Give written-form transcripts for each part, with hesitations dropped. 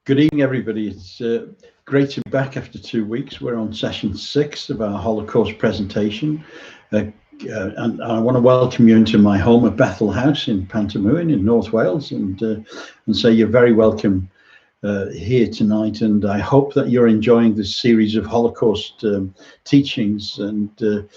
Good evening, everybody. It's great to be back after 2 weeks. We're on session 6 of our Holocaust presentation. And I want to welcome you into my home at Bethel House in Pantamwyn in North Wales, and say you're very welcome here tonight. And I hope that you're enjoying this series of Holocaust teachings and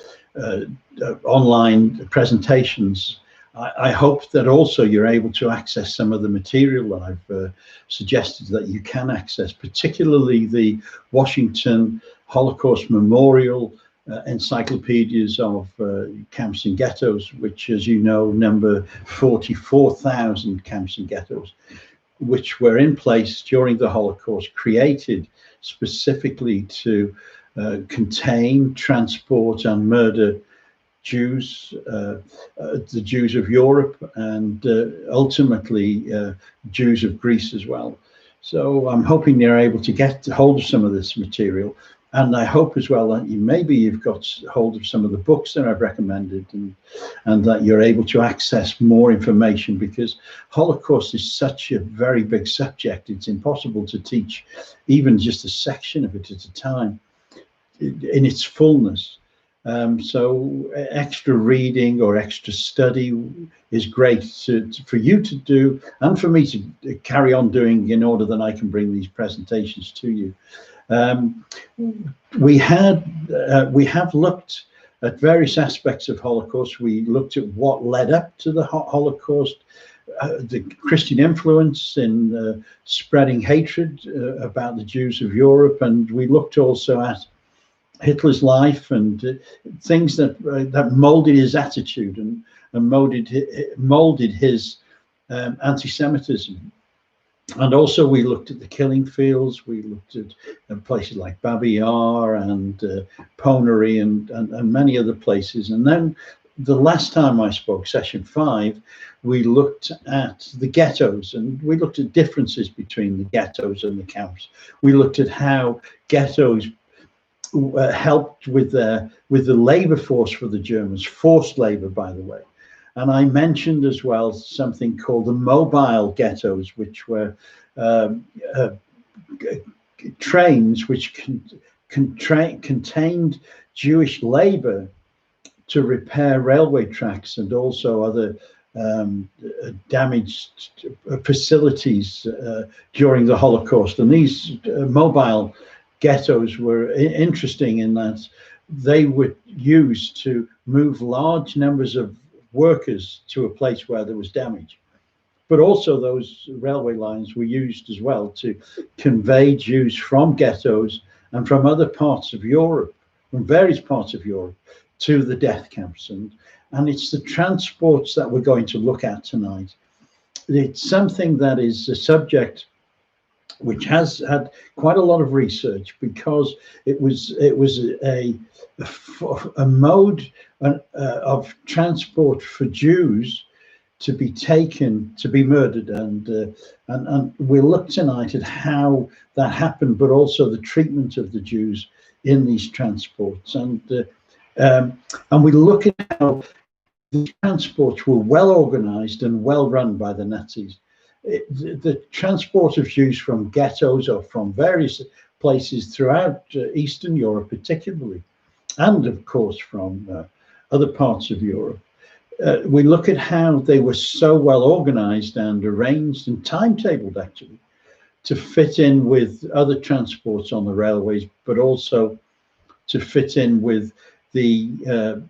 online presentations. I hope that also you're able to access some of the material that I've suggested that you can access, particularly the Washington Holocaust Memorial encyclopedias of camps and ghettos, which, as you know, number 44,000 camps and ghettos, which were in place during the Holocaust, created specifically to contain, transport, and murder Jews, the Jews of Europe, and ultimately Jews of Greece as well. So I'm hoping you're able to get hold of some of this material, and I hope as well that you've got hold of some of the books that I've recommended, and that you're able to access more information, because Holocaust is such a very big subject. It's impossible to teach even just a section of it at a time in its fullness. So extra reading or extra study is great for you to do, and for me to carry on doing, in order that I can bring these presentations to you. We have looked at various aspects of Holocaust. We looked at what led up to the Holocaust, the Christian influence in spreading hatred about the Jews of Europe, and we looked also at Hitler's life and things that molded his attitude and molded his anti-Semitism. And also we looked at the killing fields. We looked at places like Babi Yar and Ponery and many other places. And then the last time I spoke, session 5, we looked at the ghettos, and we looked at differences between the ghettos and the camps. We looked at how ghettos helped with the labor force for the Germans, forced labor, by the way. And I mentioned as well something called the mobile ghettos, which were trains which contained Jewish labor to repair railway tracks and also other damaged facilities during the Holocaust. And these mobile ghettos were interesting in that they were used to move large numbers of workers to a place where there was damage. But also those railway lines were used as well to convey Jews from ghettos and from other parts of Europe, from various parts of Europe, to the death camps. And it's the transports that we're going to look at tonight. It's something that is a subject which has had quite a lot of research, because it was a mode of transport for Jews to be taken, to be murdered, and we'll look tonight at how that happened, but also the treatment of the Jews in these transports, and we look at how the transports were well organized and well run by the Nazis. The transport of Jews from ghettos or from various places throughout Eastern Europe particularly, and of course from other parts of Europe, we look at how they were so well organized and arranged and timetabled, actually, to fit in with other transports on the railways, but also to fit in with the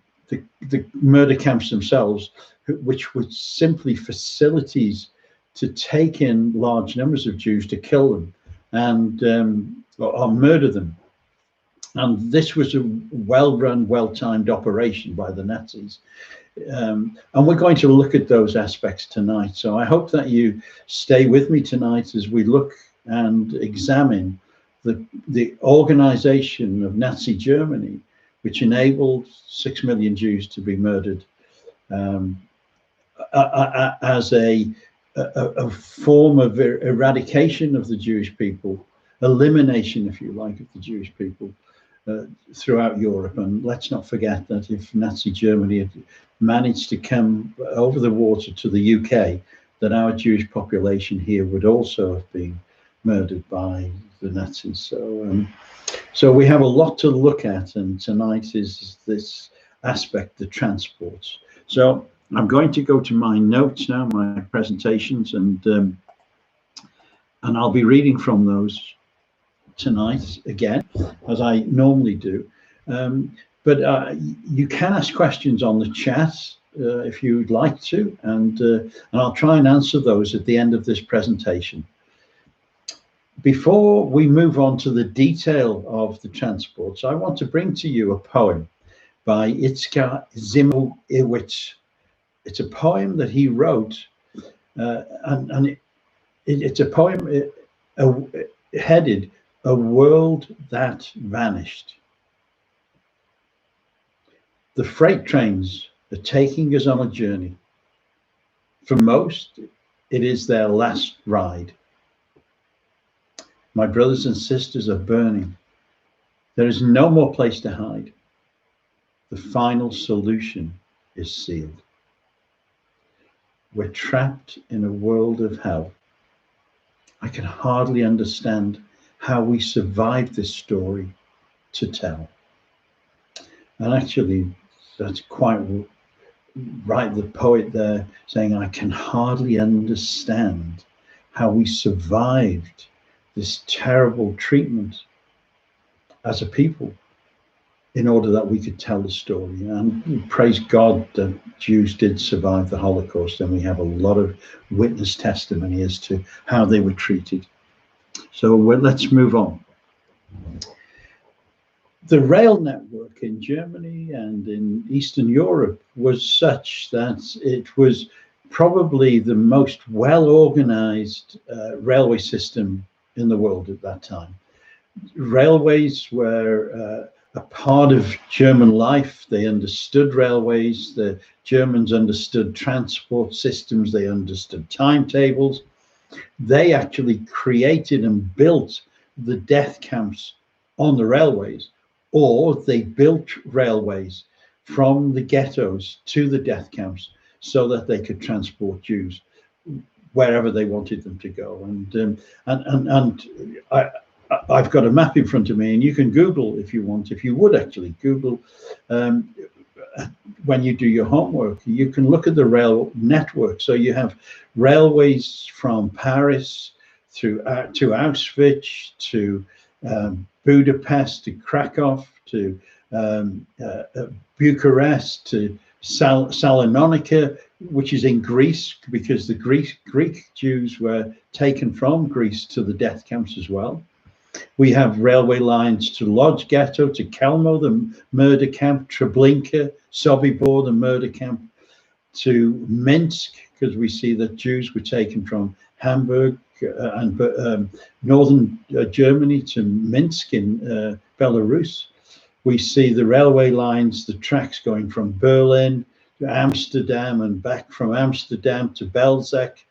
murder camps themselves, which were simply facilities to take in large numbers of Jews, to kill them and or murder them. And this was a well-run, well-timed operation by the Nazis. And we're going to look at those aspects tonight. So I hope that you stay with me tonight as we look and examine the organization of Nazi Germany, which enabled 6 million Jews to be murdered as a form of eradication of the Jewish people, elimination, if you like, of the Jewish people throughout Europe. And let's not forget that if Nazi Germany had managed to come over the water to the UK, that our Jewish population here would also have been murdered by the Nazis. So we have a lot to look at, and tonight is this aspect, the transports. So I'm going to go to my notes now, my presentations, and I'll be reading from those tonight again, as I normally do. But you can ask questions on the chat if you'd like to, and I'll try and answer those at the end of this presentation. Before we move on to the detail of the transports, I want to bring to you a poem by Itzhak Zimowitz. It's a poem that he wrote, and it's a poem headed "A World That Vanished." The freight trains are taking us on a journey. For most, it is their last ride. My brothers and sisters are burning. There is no more place to hide. The final solution is sealed. We're trapped in a world of hell. I can hardly understand how we survived this story to tell. And actually, that's quite right, the poet there saying, I can hardly understand how we survived this terrible treatment as a people in order that we could tell the story. And praise God that Jews did survive the Holocaust, and we have a lot of witness testimony as to how they were treated. So let's move on. The rail network in Germany and in Eastern Europe was such that it was probably the most well-organized railway system in the world at that time. Railways were a part of German life. They understood railways. The Germans understood transport systems. They understood timetables. They actually created and built the death camps on the railways, or they built railways from the ghettos to the death camps so that they could transport Jews wherever they wanted them to go. And I've got a map in front of me, and you can Google if you want. If you would actually Google when you do your homework, you can look at the rail network. So you have railways from Paris through to Auschwitz, to Budapest, to Krakow, to Bucharest, to Salonika, which is in Greece, because the Greek Jews were taken from Greece to the death camps as well. We have railway lines to Lodz Ghetto, to Kelmo, the murder camp, Treblinka, Sobibor, the murder camp, to Minsk, because we see that Jews were taken from Hamburg and northern Germany to Minsk in Belarus. We see the railway lines, the tracks going from Berlin to Amsterdam and back from Amsterdam to Belzec.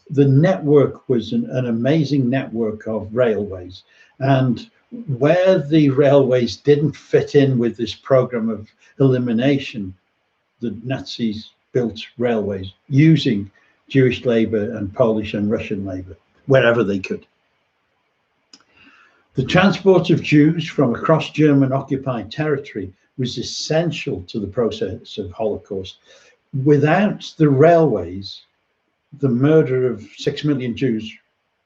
The network was an amazing network of railways. And where the railways didn't fit in with this program of elimination, the Nazis built railways using Jewish labor and Polish and Russian labor wherever they could. The transport of Jews from across German occupied territory was essential to the process of Holocaust. Without the railways, the murder of 6 million Jews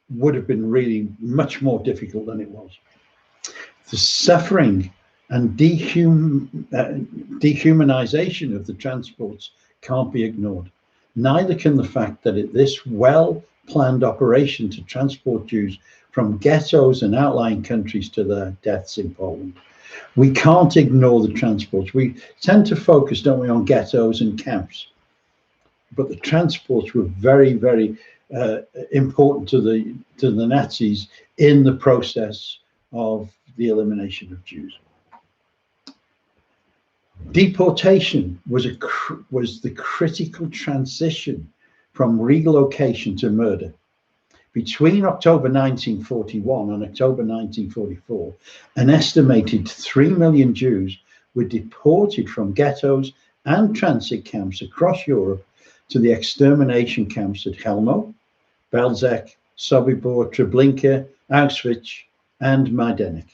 would have been really much more difficult than it was. The suffering and dehumanization of the transports can't be ignored. Neither can the fact that this well-planned operation to transport Jews from ghettos and outlying countries to their deaths in Poland. We can't ignore the transports. We tend to focus, don't we, on ghettos and camps. But the transports were very, very important to the Nazis in the process of the elimination of Jews. Deportation was the critical transition from relocation to murder. Between October 1941 and October 1944, an estimated 3 million Jews were deported from ghettos and transit camps across Europe to the extermination camps at Helmo, Belzec, Sobibor, Treblinka, Auschwitz, and Majdanek.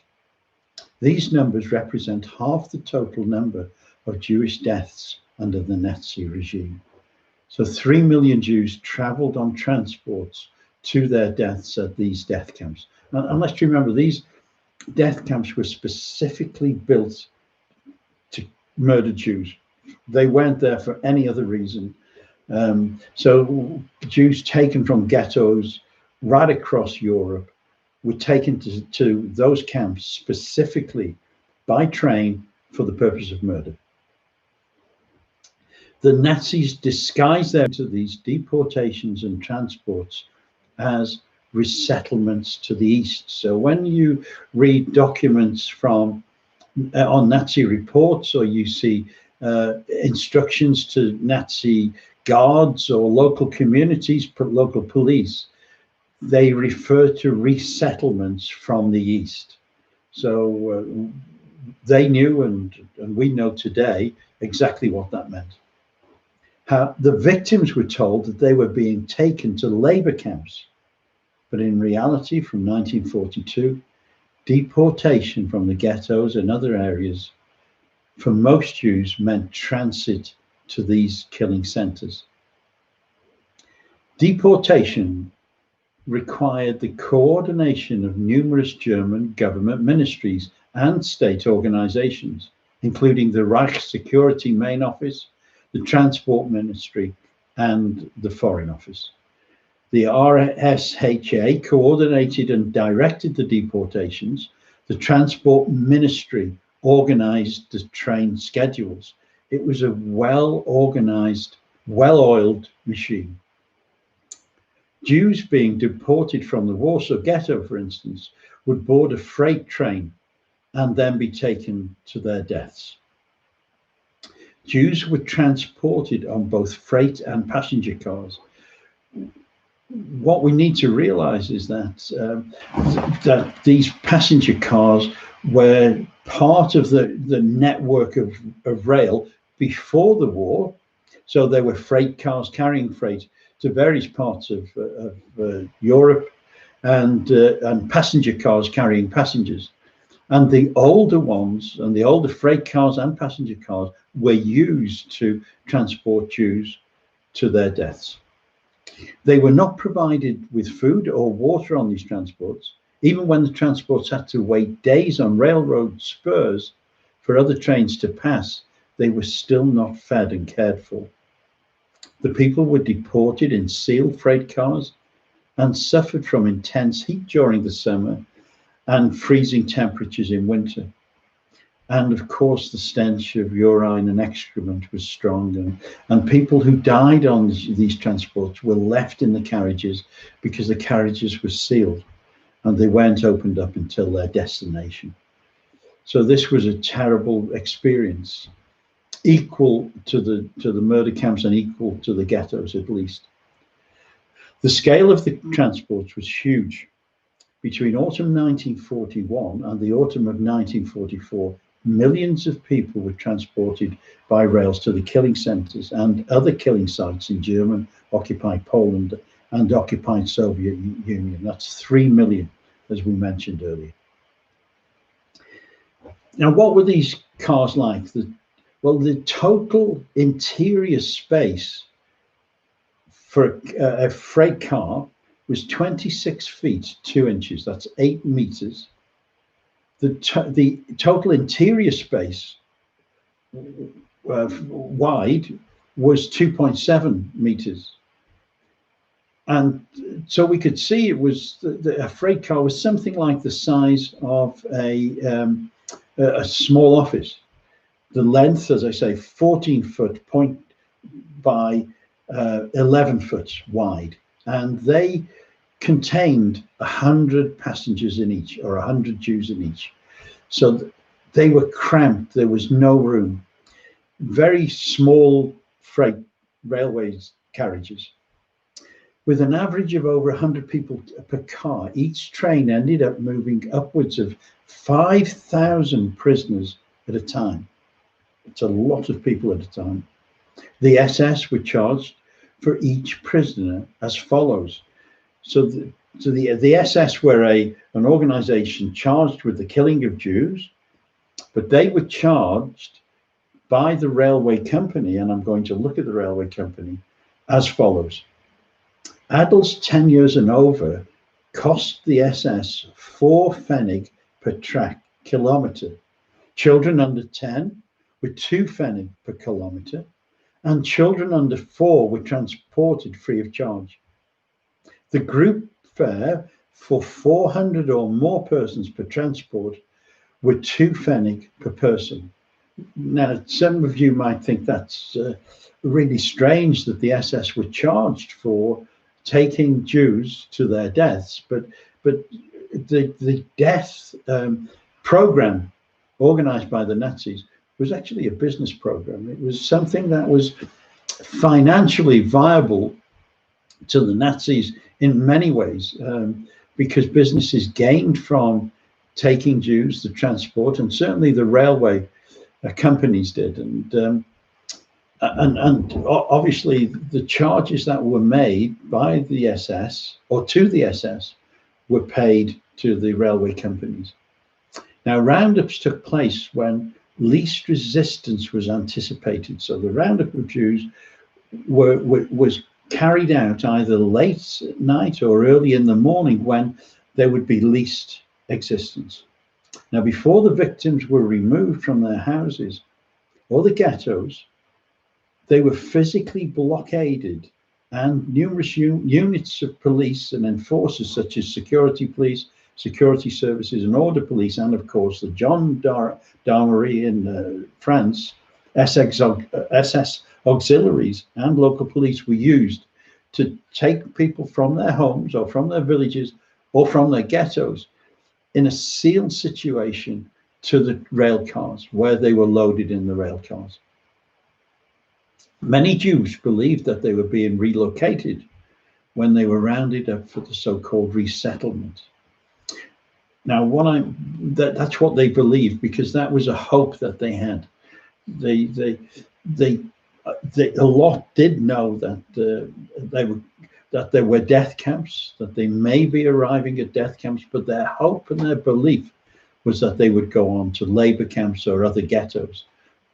These numbers represent half the total number of Jewish deaths under the Nazi regime. So 3 million Jews traveled on transports to their deaths at these death camps. And let's remember, these death camps were specifically built to murder Jews. They weren't there for any other reason. So Jews taken from ghettos right across Europe were taken to those camps specifically by train for the purpose of murder. The Nazis disguised these deportations and transports as resettlements to the east. So when you read documents from on Nazi reports, or you see instructions to Nazi guards or local communities, local police, they refer to resettlements from the east. So they knew, and we know today, exactly what that meant. How the victims were told that they were being taken to labor camps, but in reality, from 1942, deportation from the ghettos and other areas for most Jews meant transit to these killing centers. Deportation required the coordination of numerous German government ministries and state organizations, including the Reich Security Main Office, the Transport Ministry, and the Foreign Office. The RSHA coordinated and directed the deportations. The Transport Ministry organized the train schedules. It was a well-organized, well-oiled machine. Jews being deported from the Warsaw Ghetto, for instance, would board a freight train and then be taken to their deaths. Jews were transported on both freight and passenger cars. What we need to realize is that that these passenger cars were part of the network of rail before the war. So there were freight cars carrying freight to various parts of Europe, and passenger cars carrying passengers. And the older ones, and the older freight cars and passenger cars, were used to transport Jews to their deaths. They were not provided with food or water on these transports. Even when the transports had to wait days on railroad spurs for other trains to pass, they were still not fed and cared for. The people were deported in sealed freight cars and suffered from intense heat during the summer and freezing temperatures in winter. And of course, the stench of urine and excrement was strong, and people who died on these transports were left in the carriages because the carriages were sealed and they weren't opened up until their destination. So this was a terrible experience, equal to the murder camps and equal to the ghettos at least. The scale of the transports was huge. Between autumn 1941 and the autumn of 1944, millions of people were transported by rails to the killing centers and other killing sites in German occupied Poland and occupied Soviet Union. That's 3 million, as we mentioned earlier. Now, what were these cars like? Well, the total interior space for a freight car was 26 feet 2 inches. That's 8 meters. The total interior space wide was 2.7 meters. And so we could see it was a freight car was something like the size of a small office. The length, as I say, 14 foot point by 11 foot wide. And they contained 100 passengers in each, or 100 Jews in each. So they were cramped. There was no room. Very small freight railways carriages. With an average of over 100 people per car, each train ended up moving upwards of 5,000 prisoners at a time. It's a lot of people at a time. The SS were charged for each prisoner as follows. So So the SS were an organization charged with the killing of Jews, but they were charged by the railway company, and I'm going to look at the railway company as follows. Adults 10 years and over cost the SS 4 pfennig per track kilometre. Children under 10 were 2 pfennig per kilometre, and children under 4 were transported free of charge. The group fare for 400 or more persons per transport were 2 pfennig per person. Now, some of you might think that's really strange that the SS were charged for taking Jews to their deaths, but the death program organized by the Nazis was actually a business program. It was something that was financially viable to the Nazis in many ways, because businesses gained from taking Jews, the transport, and certainly the railway companies did. And obviously the charges that were made by the SS or to the SS were paid to the railway companies. Now, roundups took place when least resistance was anticipated. So the roundup of Jews was carried out either late at night or early in the morning when there would be least resistance. Now, before the victims were removed from their houses or the ghettos, they were physically blockaded, and numerous units of police and enforcers such as security police, security services and order police, and of course the gendarmerie in France, SS auxiliaries and local police were used to take people from their homes or from their villages or from their ghettos in a sealed situation to the rail cars where they were loaded in the rail cars. Many Jews believed that they were being relocated when they were rounded up for the so-called resettlement. Now, that's what they believed, because that was a hope that they had. A lot did know that there were death camps, that they may be arriving at death camps, but their hope and their belief was that they would go on to labor camps or other ghettos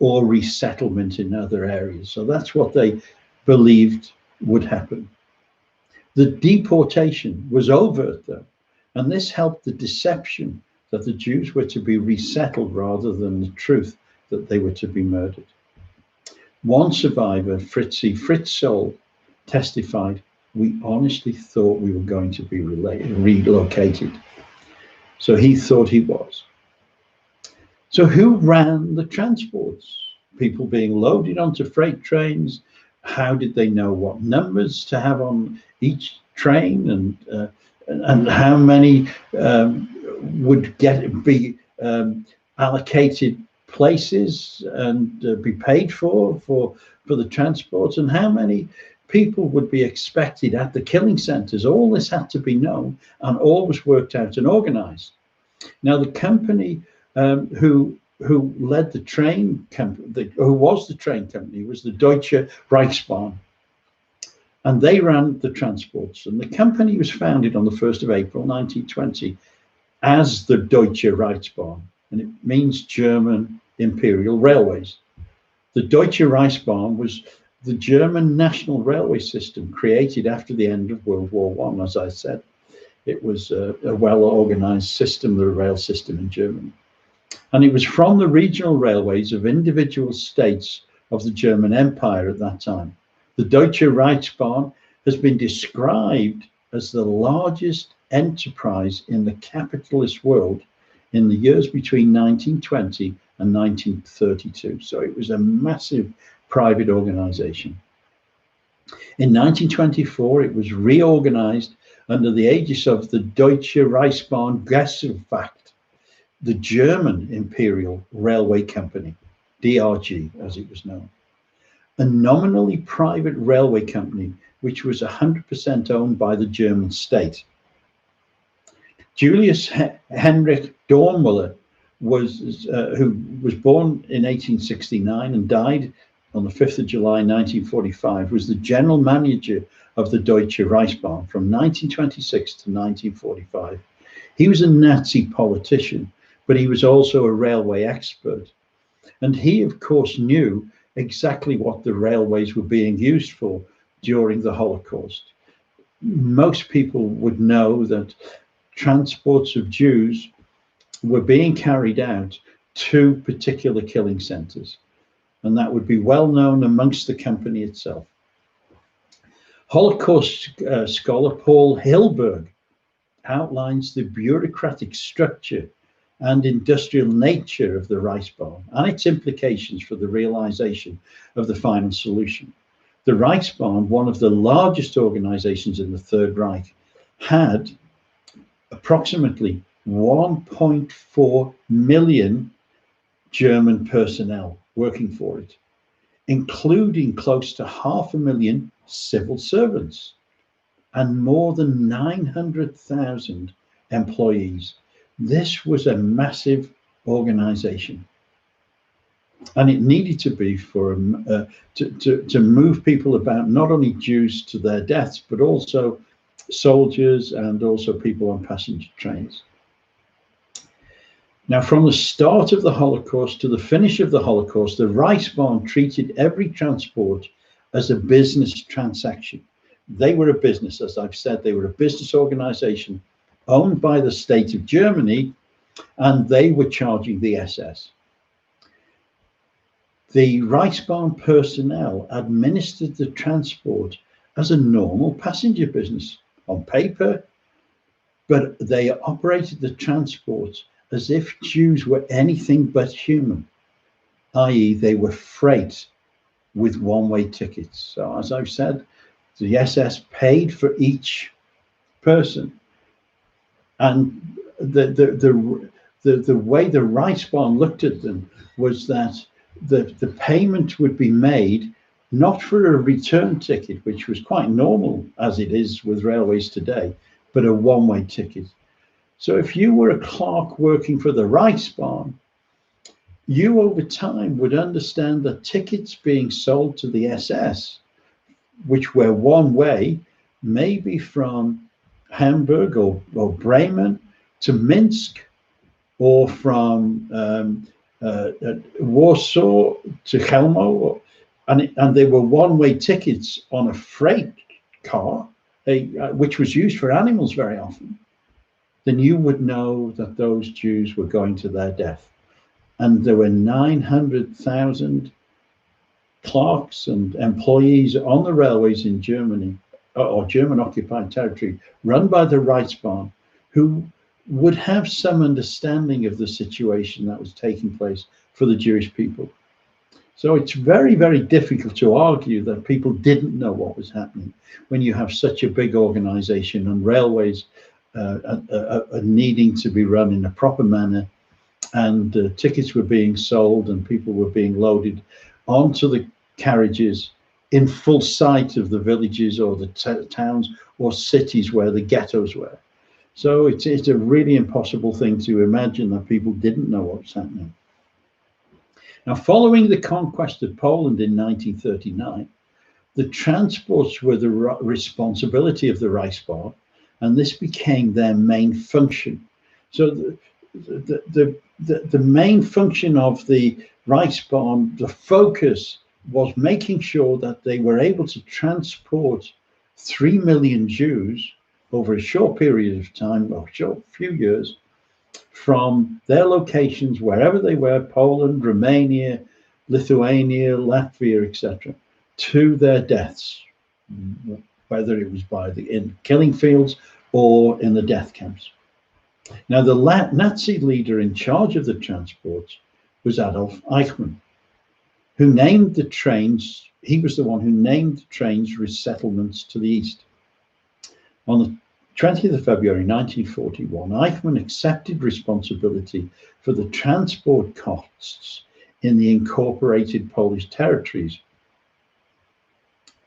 or resettlement in other areas. So that's what they believed would happen. The deportation was overt, though, and this helped the deception that the Jews were to be resettled rather than the truth that they were to be murdered. One survivor, Fritz Soll, testified, "We honestly thought we were going to be relocated." So he thought he was. So who ran the transports? People being loaded onto freight trains. How did they know what numbers to have on each train, and how many would be allocated places and be paid for the transports, and how many people would be expected at the killing centers? All this had to be known, and all was worked out and organized. Now, the company who led the train company, who was the train company, was the Deutsche Reichsbahn, and they ran the transports. And the company was founded on the 1st of April 1920 as the Deutsche Reichsbahn, and it means German Imperial Railways. The Deutsche Reichsbahn was the German national railway system created after the end of World War I. As I said, it was a well-organized system, the rail system in Germany. And it was from the regional railways of individual states of the German Empire at that time. The Deutsche Reichsbahn has been described as the largest enterprise in the capitalist world in the years between 1920 and 1932. So it was a massive private organization. In 1924, it was reorganized under the aegis of the Deutsche Reichsbahn Gesellschaft, the German Imperial Railway Company, DRG as it was known, a nominally private railway company which was 100% owned by the German state. Julius Heinrich Dornmüller who was born in 1869 and died on the 5th of July 1945, was the general manager of the Deutsche Reichsbahn from 1926 to 1945. He was a Nazi politician, but he was also a railway expert. And he, of course, knew exactly what the railways were being used for during the Holocaust. Most people would know that transports of Jews were being carried out to particular killing centers, and that would be well known amongst the company itself. Holocaust scholar Paul Hilberg outlines the bureaucratic structure and industrial nature of the Reichsbahn and its implications for the realization of the final solution. The Reichsbahn, one of the largest organizations in the Third Reich, had approximately 1.4 million German personnel working for it, including close to 500,000 civil servants and more than 900,000 employees. This was a massive organization, and it needed to be for to move people about, not only Jews to their deaths, but also soldiers and also people on passenger trains. Now, from the start of the Holocaust to the finish of the Holocaust, the Reichsbahn treated every transport as a business transaction. They were a business, as I've said, they were a business organization owned by the state of Germany, and they were charging the SS. The Reichsbahn personnel administered the transport as a normal passenger business on paper, but they operated the transport as if Jews were anything but human, i.e. they were freight with one-way tickets. So as I've said, the SS paid for each person. And the way the Reichsbahn looked at them was that the payment would be made not for a return ticket, which was quite normal as it is with railways today, but a one-way ticket. So if you were a clerk working for the Reichsbahn, you over time would understand that tickets being sold to the SS, which were one way, maybe from Hamburg or Bremen to Minsk, or from Warsaw to Chelmno, and they were one-way tickets on a freight car, which was used for animals very often, then you would know that those Jews were going to their death. And there were 900,000 clerks and employees on the railways in Germany, or German occupied territory, run by the Reichsbahn, who would have some understanding of the situation that was taking place for the Jewish people. So it's very, very difficult to argue that people didn't know what was happening when you have such a big organization and railways needing to be run in a proper manner, and tickets were being sold and people were being loaded onto the carriages in full sight of the villages or the towns or cities where the ghettos were. So it's a really impossible thing to imagine that people didn't know what was happening. Now, following the conquest of Poland in 1939, the transports were the responsibility of the Reichsbahn, and this became their main function. So the main function of the Reichsbahn, the focus was making sure that they were able to transport 3 million Jews over a short period of time, or short few years, from their locations, wherever they were, Poland, Romania, Lithuania, Latvia, etc., to their deaths, whether it was in killing fields or in the death camps. Now, the Nazi leader in charge of the transports was Adolf Eichmann, who named the trains. He was the one who named the trains resettlements to the east. On the 20th of February 1941, Eichmann accepted responsibility for the transport costs in the incorporated Polish territories.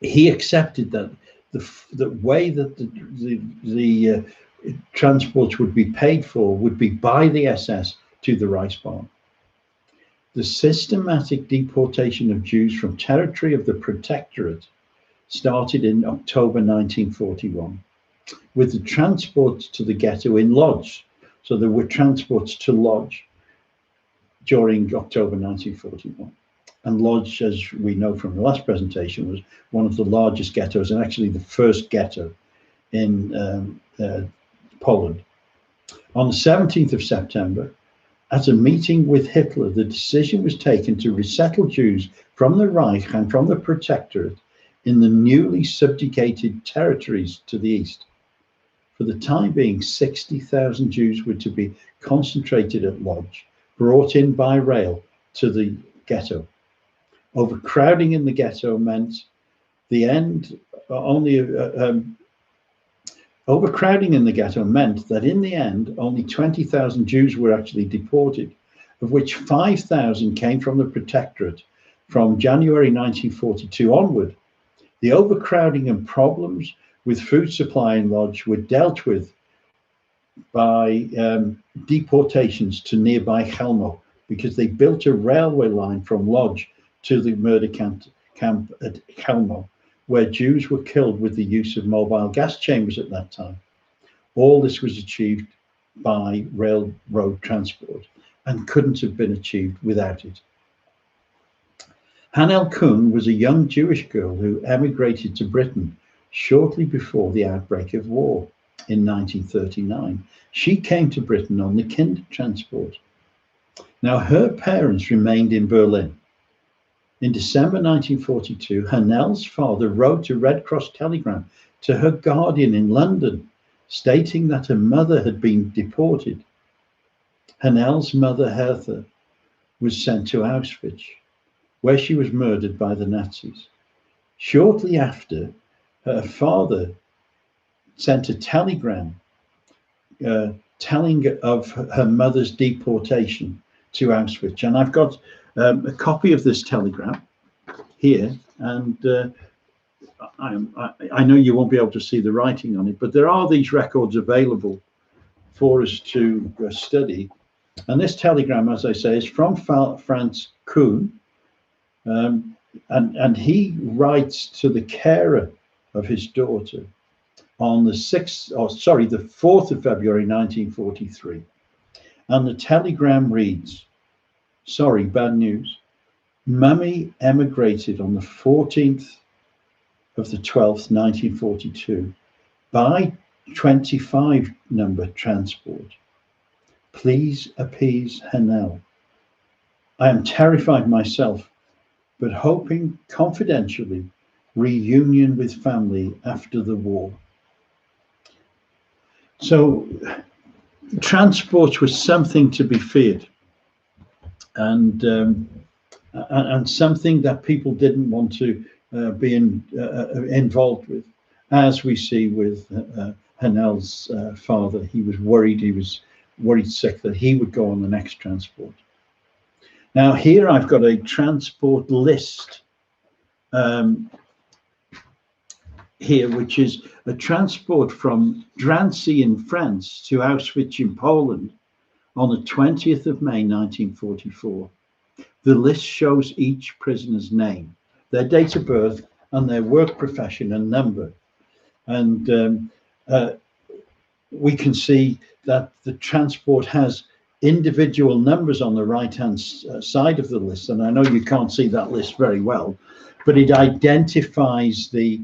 He accepted that the way that the transports would be paid for would be by the SS to the Reichsbahn. The systematic deportation of Jews from territory of the Protectorate started in October 1941, with the transports to the ghetto in Lodz. So there were transports to Lodz during October 1941. And Lodz, as we know from the last presentation, was one of the largest ghettos, and actually the first ghetto in Poland. On the 17th of September, at a meeting with Hitler, the decision was taken to resettle Jews from the Reich and from the Protectorate in the newly subjugated territories to the east. For the time being, 60,000 Jews were to be concentrated at Lodz, brought in by rail to the ghetto. Overcrowding in the ghetto meant the end. Overcrowding in the ghetto meant that in the end, only 20,000 Jews were actually deported, of which 5,000 came from the Protectorate from January 1942 onward. The overcrowding and problems with food supply in Lodz were dealt with by deportations to nearby Chelmno, because they built a railway line from Lodz to the murder camp at Chelmno, where Jews were killed with the use of mobile gas chambers at that time. All this was achieved by railroad transport and couldn't have been achieved without it. Hanel Kuhn was a young Jewish girl who emigrated to Britain shortly before the outbreak of war in 1939. She came to Britain on the Kinder transport. Now, her parents remained in Berlin. In December 1942, Hanel's father wrote a Red Cross telegram to her guardian in London, stating that her mother had been deported. Hanel's mother, Hertha, was sent to Auschwitz, where she was murdered by the Nazis. Shortly after, her father sent a telegram telling of her mother's deportation to Auschwitz. And I've got a copy of this telegram here, and I know you won't be able to see the writing on it, but there are these records available for us to study. And this telegram, as I say, is from Franz Kuhn, and he writes to the carer of his daughter on the 4th of February 1943. And the telegram reads, "Sorry, bad news. Mummy emigrated on the 14th of the 12th, 1942 by 25 number transport. Please appease Hanel. I am terrified myself, but hoping confidentially reunion with family after the war." So transport was something to be feared, and something that people didn't want to be involved with, as we see with Hanel's father. He was worried sick that he would go on the next transport. Now here I've got a transport list here, which is a transport from Drancy in France to Auschwitz in Poland on the 20th of May 1944. The list shows each prisoner's name, their date of birth, and their work profession and number. And we can see that the transport has individual numbers on the right-hand side of the list. And I know you can't see that list very well, but it identifies the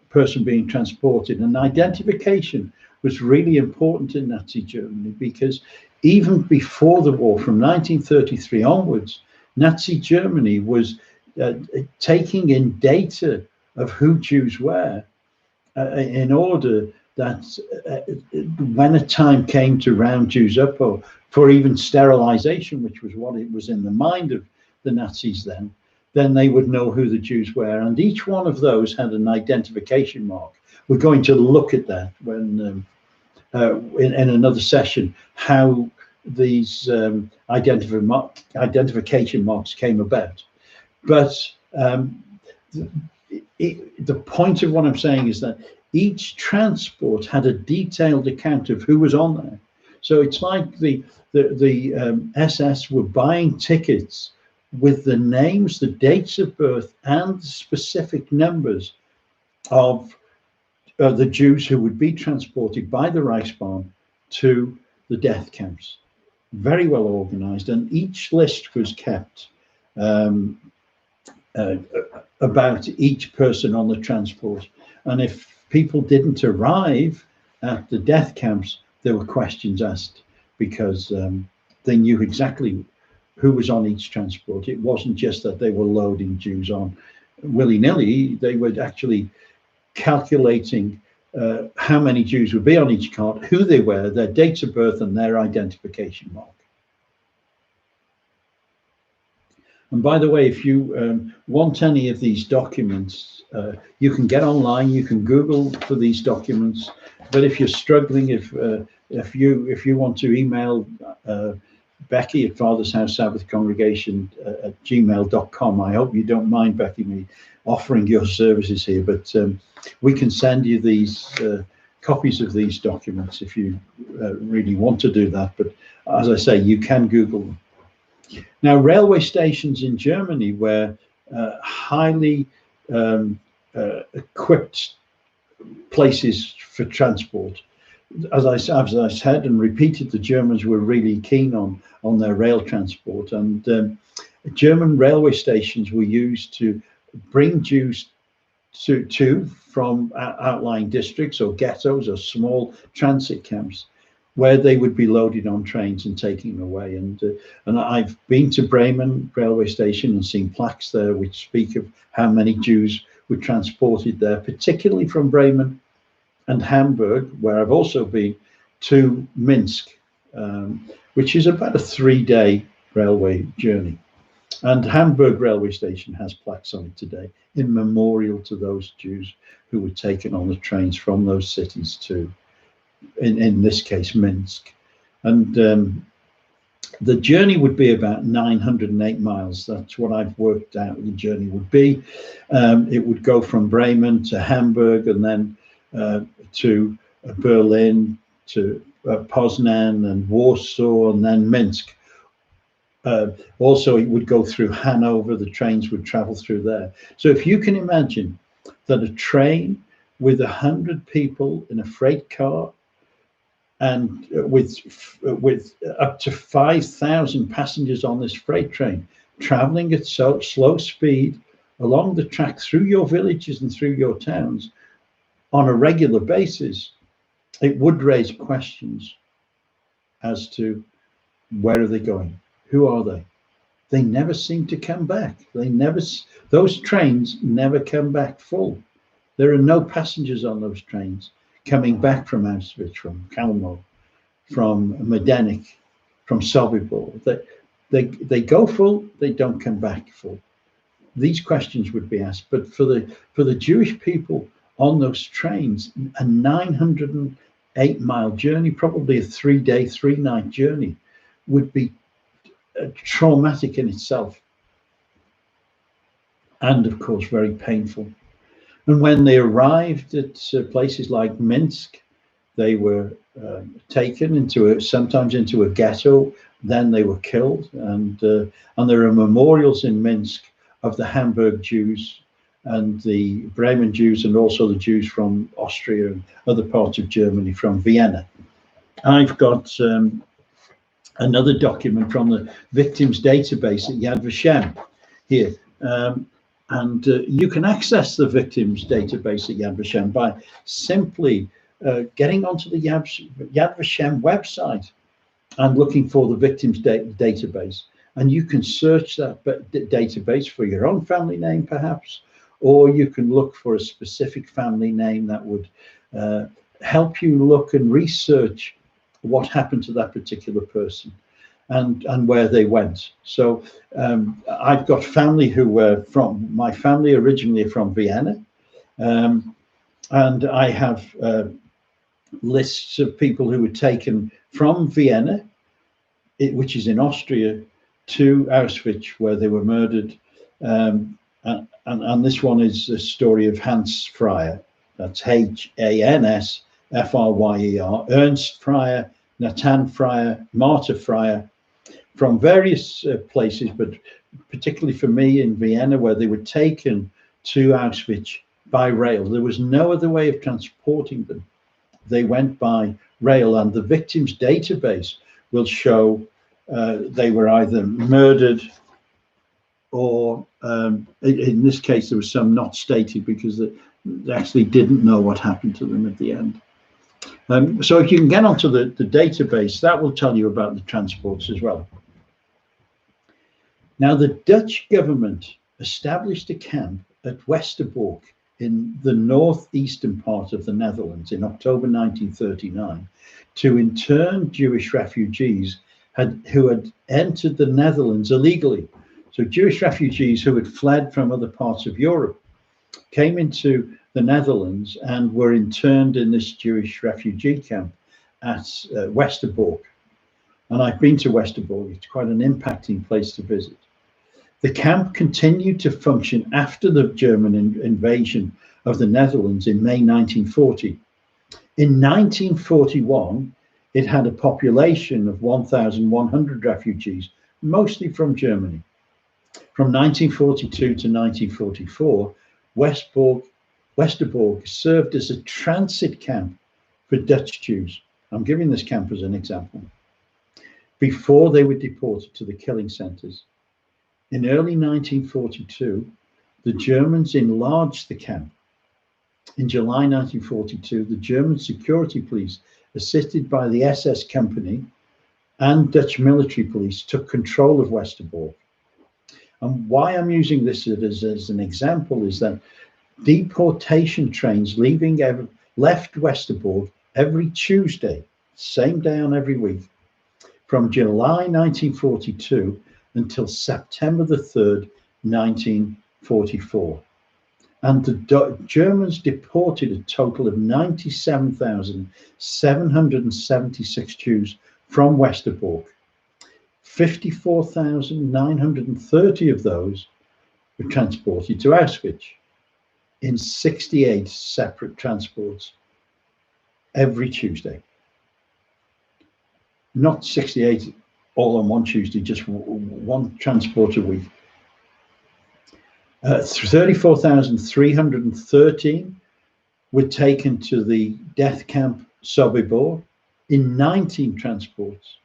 person being transported. And identification was really important in Nazi Germany, because even before the war, from 1933 onwards, Nazi Germany was taking in data of who Jews were in order that when a time came to round Jews up, or for even sterilization, which was what it was in the mind of the Nazis then they would know who the Jews were. And each one of those had an identification mark. We're going to look at that when in another session, how these identification marks came about. But the point of what I'm saying is that each transport had a detailed account of who was on there. So it's like the SS were buying tickets with the names, the dates of birth, and the specific numbers of the Jews who would be transported by the Reichsbahn to the death camps. Very well organized, and each list was kept about each person on the transport. And if people didn't arrive at the death camps, there were questions asked, because they knew exactly who was on each transport. It wasn't just that they were loading Jews on willy-nilly. They were actually calculating how many Jews would be on each cart, who they were, their dates of birth, and their identification mark. And by the way, if you want any of these documents, you can get online, you can Google for these documents. But if you're struggling, if you want to email Becky at Father's House Sabbath Congregation at gmail.com, I hope you don't mind, Becky, me offering your services here, but we can send you these copies of these documents if you really want to do that. But as I say, you can Google them. Now, railway stations in Germany were highly equipped places for transport. As I said and repeated, the Germans were really keen on their rail transport, and German railway stations were used to bring Jews to from outlying districts or ghettos or small transit camps, where they would be loaded on trains and taken away. And I've been to Bremen railway station and seen plaques there which speak of how many Jews were transported there, particularly from Bremen and Hamburg, where I've also been, to Minsk, which is about a 3-day railway journey. And Hamburg railway station has plaques on it today in memorial to those Jews who were taken on the trains from those cities to, in this case, Minsk. And the journey would be about 908 miles. That's what I've worked out the journey would be. It would go from Bremen to Hamburg, and then to Berlin, to Poznan and Warsaw, and then Minsk. Also, it would go through Hanover. The trains would travel through there. So if you can imagine that a train with 100 people in a freight car and with up to 5,000 passengers on this freight train, traveling at so slow speed along the track through your villages and through your towns on a regular basis, it would raise questions as to where are they going? Who are they? They never seem to come back. Those trains never come back full. There are no passengers on those trains coming back from Auschwitz, from Kalmar, from Majdanek, from Sobibor. They go full, they don't come back full. These questions would be asked. But for the Jewish people on those trains, a 908-mile journey, probably a 3-day, 3-night journey, would be traumatic in itself, and of course very painful. And when they arrived at places like Minsk, they were taken sometimes into a ghetto. Then they were killed, and there are memorials in Minsk of the Hamburg Jews and the Bremen Jews, and also the Jews from Austria and other parts of Germany, from Vienna. I've got another document from the victims database at Yad Vashem here. And you can access the victims database at Yad Vashem by simply getting onto the Yad Vashem website and looking for the victims database. And you can search that database for your own family name, perhaps, or you can look for a specific family name that would help you look and research what happened to that particular person and where they went. So I've got family who were my family originally are from Vienna, and I have lists of people who were taken from Vienna, which is in Austria, to Auschwitz, where they were murdered. And this one is a story of Hans Fryer. That's Hansfryer, Ernst Fryer, Nathan Fryer, Martha Fryer, from various places, but particularly for me in Vienna, where they were taken to Auschwitz by rail. There was no other way of transporting them. They went by rail, and the victims database will show they were either murdered or in this case there was some not stated because they actually didn't know what happened to them at the end. So if you can get onto the database, that will tell you about the transports as well. Now, the Dutch government established a camp at Westerbork in the northeastern part of the Netherlands in October 1939 to intern Jewish refugees who had entered the Netherlands illegally. So Jewish refugees who had fled from other parts of Europe came into the Netherlands and were interned in this Jewish refugee camp at Westerbork. And I've been to Westerbork. It's quite an impacting place to visit. The camp continued to function after the German invasion of the Netherlands in May 1940. In 1941, it had a population of 1,100 refugees, mostly from Germany. From 1942 to 1944, Westerbork served as a transit camp for Dutch Jews. I'm giving this camp as an example. Before they were deported to the killing centers. In early 1942, the Germans enlarged the camp. In July 1942, the German security police, assisted by the SS company and Dutch military police, took control of Westerbork. And why I'm using this as an example is that deportation trains left Westerbork every Tuesday, same day on every week, from July 1942 until September the 3rd, 1944. And the Germans deported a total of 97,776 Jews from Westerbork. 54,930 of those were transported to Auschwitz in 68 separate transports every Tuesday. Not 68 all on one Tuesday, just one transport a week. 34,313 were taken to the death camp Sobibor in 19 transports.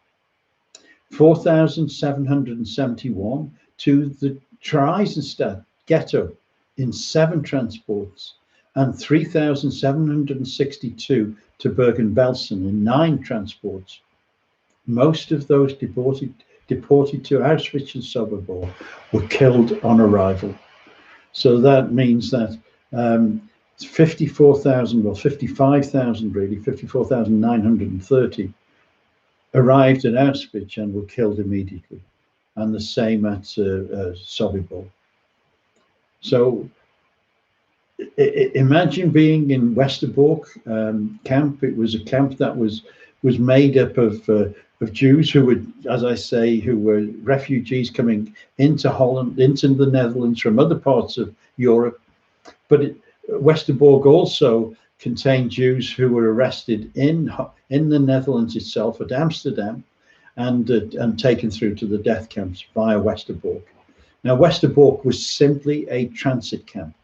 4,771 to the Theresienstadt ghetto in 7 transports, and 3,762 to Bergen-Belsen in 9 transports. Most of those deported to Auschwitz and Sobibor were killed on arrival. So that means that 54,000 or 55,000 really, 54,930 arrived at Auschwitz and were killed immediately, and the same at Sobibor. So imagine being in Westerbork camp. It was a camp that was made up of Jews who were, as I say, who were refugees coming into Holland, into the Netherlands from other parts of Europe. But Westerbork also contained Jews who were arrested in the Netherlands itself at Amsterdam and taken through to the death camps via Westerbork. Now, Westerbork was simply a transit camp.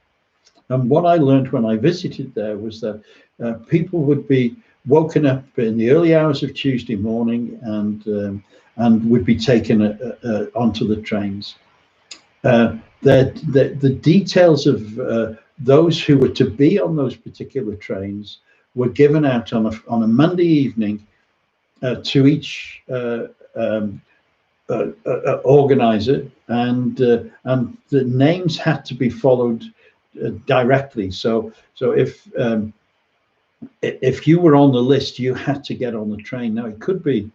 And what I learned when I visited there was that people would be woken up in the early hours of Tuesday morning and would be taken onto the trains. The details of those who were to be on those particular trains were given out on a Monday evening to each organizer, and the names had to be followed directly. So if you were on the list, you had to get on the train. Now, it could be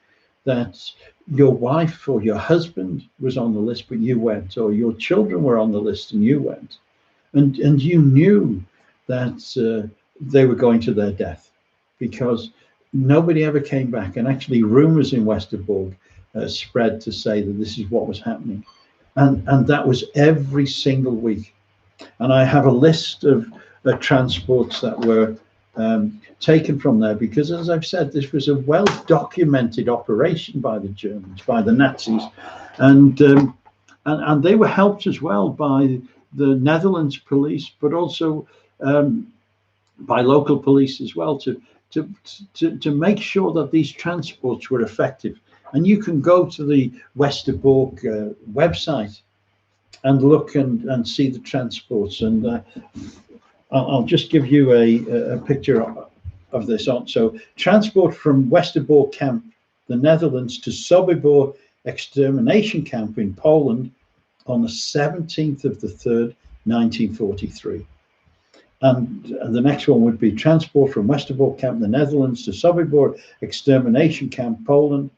that your wife or your husband was on the list, but you went, or your children were on the list and you went. And you knew that they were going to their death, because nobody ever came back. And actually, rumors in Westerbork spread to say that this is what was happening. And that was every single week. And I have a list of transports that were taken from there, because, as I've said, this was a well-documented operation by the Germans, by the Nazis, and and they were helped as well by the Netherlands police, but also by local police as well, to make sure that these transports were effective. And you can go to the Westerbork website and look and see the transports. And I'll just give you a picture of this. So transport from Westerbork camp, the Netherlands, to Sobibor extermination camp in Poland on the 17th of the 3rd, 1943. And the next one would be transport from Westerbork camp, the Netherlands, to Sobibor extermination camp, Poland,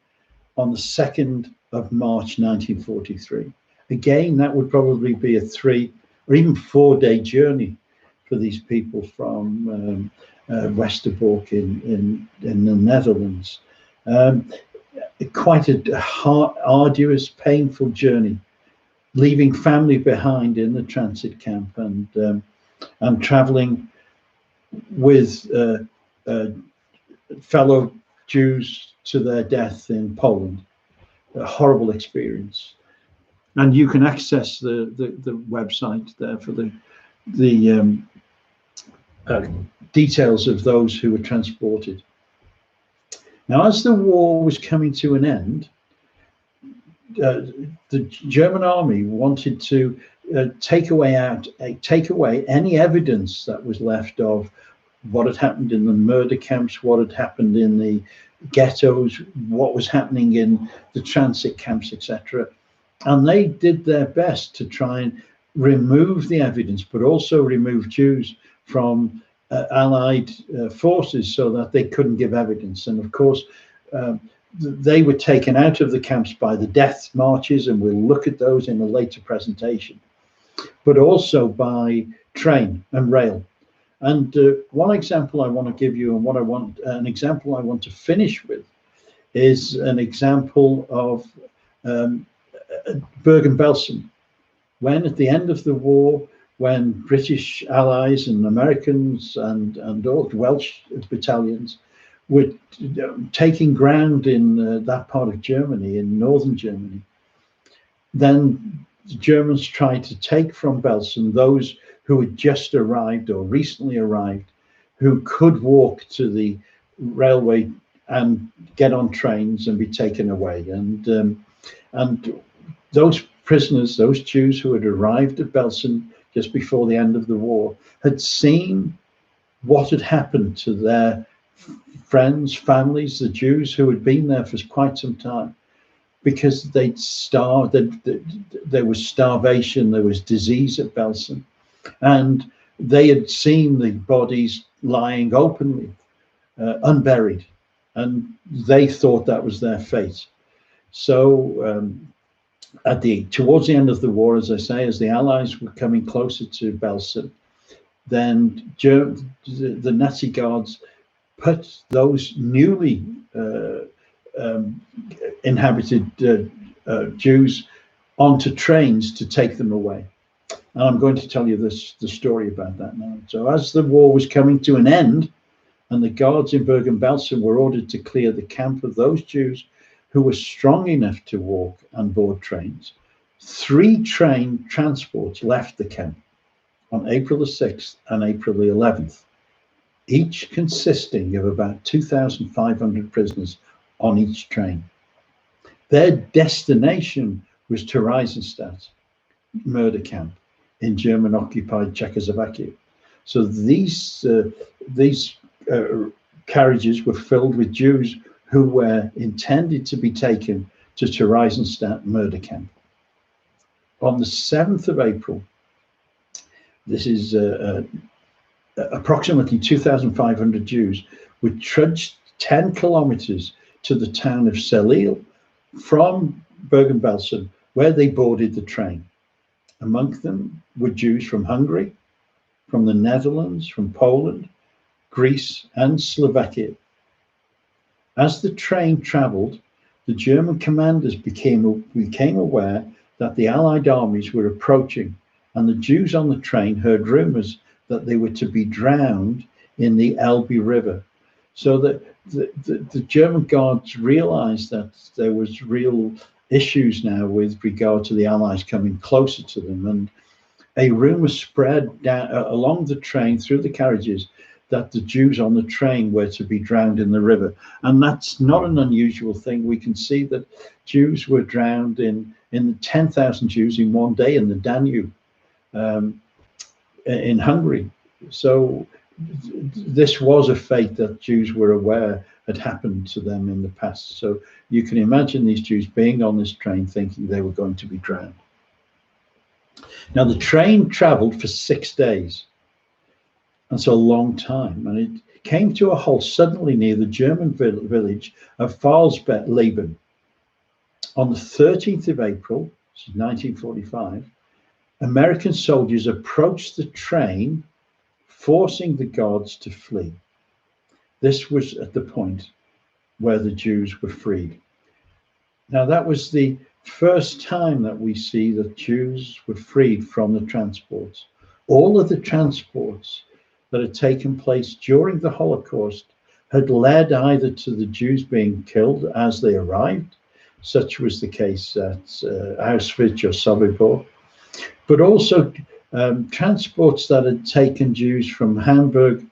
on the 2nd of March, 1943. Again, that would probably be a 3 or even 4 day journey for these people from Westerbork in the Netherlands. Quite a hard, arduous, painful journey, leaving family behind in the transit camp, and traveling with fellow Jews to their death in Poland. A horrible experience. And you can access the website there for the details of those who were transported. Now, as the war was coming to an end, the German army wanted to take away any evidence that was left of what had happened in the murder camps, what had happened in the ghettos, what was happening in the transit camps, etc. And they did their best to try and remove the evidence, but also remove Jews from Allied forces so that they couldn't give evidence. And of course, they were taken out of the camps by the death marches, and we'll look at those in a later presentation, but also by train and rail. And one example I want to give you, and an example I want to finish with, is an example of Bergen-Belsen, when at the end of the war, when British allies and Americans and all Welsh battalions were taking ground in that part of Germany, in northern Germany, then the Germans tried to take from Belsen those who had just arrived or recently arrived, who could walk to the railway and get on trains and be taken away. And those prisoners, those Jews who had arrived at Belsen just before the end of the war, had seen what had happened to their friends, families, the Jews who had been there for quite some time, because they'd starved. There was starvation, there was disease at Belsen, and they had seen the bodies lying openly, unburied, and they thought that was their fate. So towards the end of the war, as I say, as the Allies were coming closer to Belsen, then the Nazi guards put those newly inhabited Jews onto trains to take them away. And I'm going to tell you the story about that now. So as the war was coming to an end, and the guards in Bergen-Belsen were ordered to clear the camp of those Jews who were strong enough to walk and board trains, 3 train transports left the camp on April the 6th and April the 11th, each consisting of about 2,500 prisoners on each train. Their destination was Theresienstadt murder camp in German-occupied Czechoslovakia. So these carriages were filled with Jews who were intended to be taken to Theresienstadt murder camp. On the 7th of April, this is approximately 2,500 Jews were trudged 10 kilometers to the town of Selil from Bergen-Belsen, where they boarded the train. Among them were Jews from Hungary, from the Netherlands, from Poland, Greece, and Slovakia. As the train traveled, the German commanders became aware that the Allied armies were approaching, and the Jews on the train heard rumors that they were to be drowned in the Elbe River. So that the German guards realized that there was real issues now with regard to the Allies coming closer to them, and a rumor spread down along the train through the carriages that the Jews on the train were to be drowned in the river. And that's not an unusual thing. We can see that Jews were drowned in 10,000 Jews in one day in the Danube, in Hungary. So this was a fate that Jews were aware had happened to them in the past. So you can imagine these Jews being on this train thinking they were going to be drowned. Now, the train traveled for 6 days. That's a long time. And it came to a halt suddenly near the German village of Pfahlsleben. On the 13th of April, 1945, American soldiers approached the train, forcing the guards to flee. This was at the point where the Jews were freed. Now, that was the first time that we see that Jews were freed from the transports. All of the transports that had taken place during the Holocaust had led either to the Jews being killed as they arrived, such was the case at Auschwitz or Sobibor, but also transports that had taken Jews from Hamburg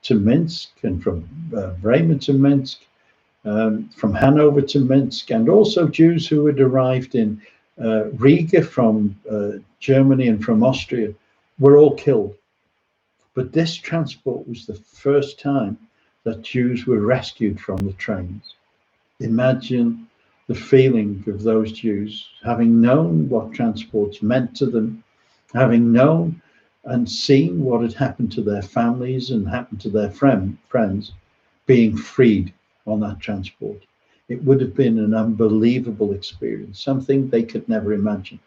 to Minsk and from Bremen to Minsk, from Hanover to Minsk, and also Jews who had arrived in Riga from Germany and from Austria were all killed. But this transport was the first time that Jews were rescued from the trains. Imagine the feeling of those Jews, having known what transports meant to them, having known and seen what had happened to their families and happened to their friends, being freed on that transport. It would have been an unbelievable experience, something they could never imagine.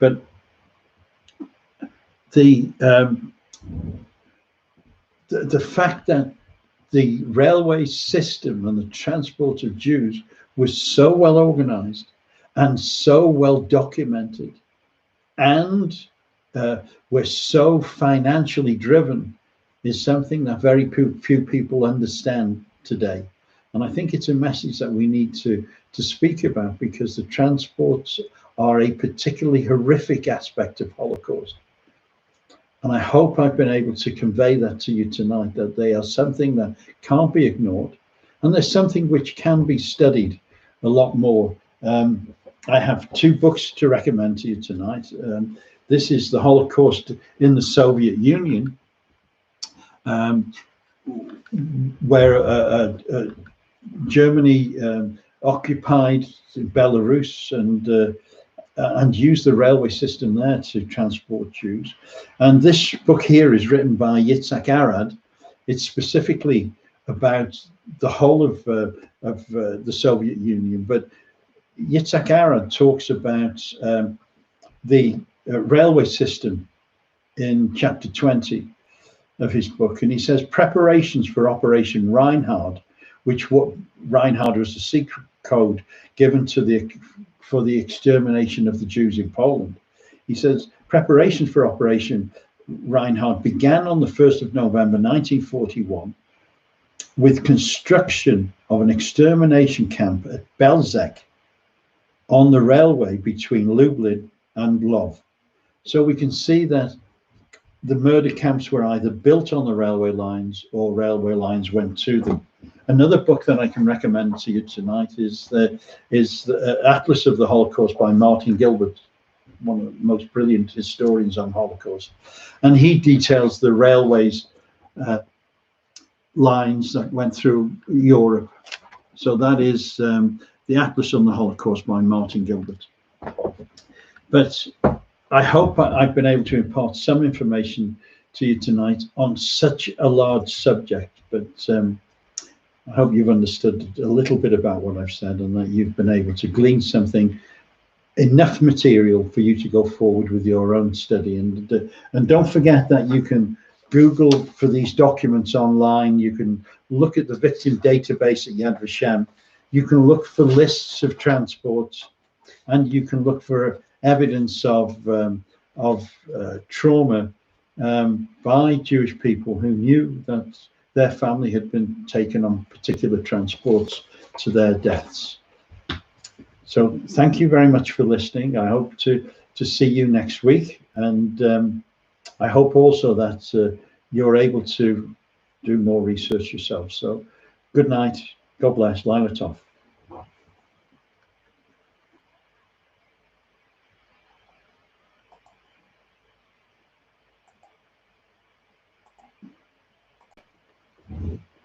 But the fact that the railway system and the transport of Jews was so well organized and so well documented and were so financially driven is something that very few people understand today. And I think it's a message that we need to speak about, because the transports are a particularly horrific aspect of Holocaust. And I hope I've been able to convey that to you tonight, that they are something that can't be ignored, and there's something which can be studied a lot more. I have 2 books to recommend to you tonight. This is The Holocaust in the Soviet Union, where Germany occupied Belarus and used the railway system there to transport Jews. And this book here is written by Yitzhak Arad. It's specifically about the whole of the Soviet Union, but Yitzhak Arad talks about the railway system in chapter 20 of his book, and he says preparations for Operation Reinhard, what Reinhard was a secret code given for the extermination of the Jews in Poland. He says preparations for Operation Reinhard began on the 1st of November 1941 with construction of an extermination camp at Belzec on the railway between Lublin and Lwów. So we can see that the murder camps were either built on the railway lines or railway lines went to them. Another book that I can recommend to you tonight is the Atlas of the Holocaust by Martin Gilbert, one of the most brilliant historians on Holocaust. And he details the railways lines that went through Europe. So that is the Atlas on the Holocaust by Martin Gilbert. But I hope I've been able to impart some information to you tonight on such a large subject, but I hope you've understood a little bit about what I've said, and that you've been able to glean enough material for you to go forward with your own study. And don't forget that you can Google for these documents online. You can look at the victim database at Yad Vashem. You can look for lists of transports, and you can look for evidence of trauma by Jewish people who knew that their family had been taken on particular transports to their deaths. So thank you very much for listening. I hope to see you next week, and I hope also that you're able to do more research yourself. So good night. God bless. Lila Toff.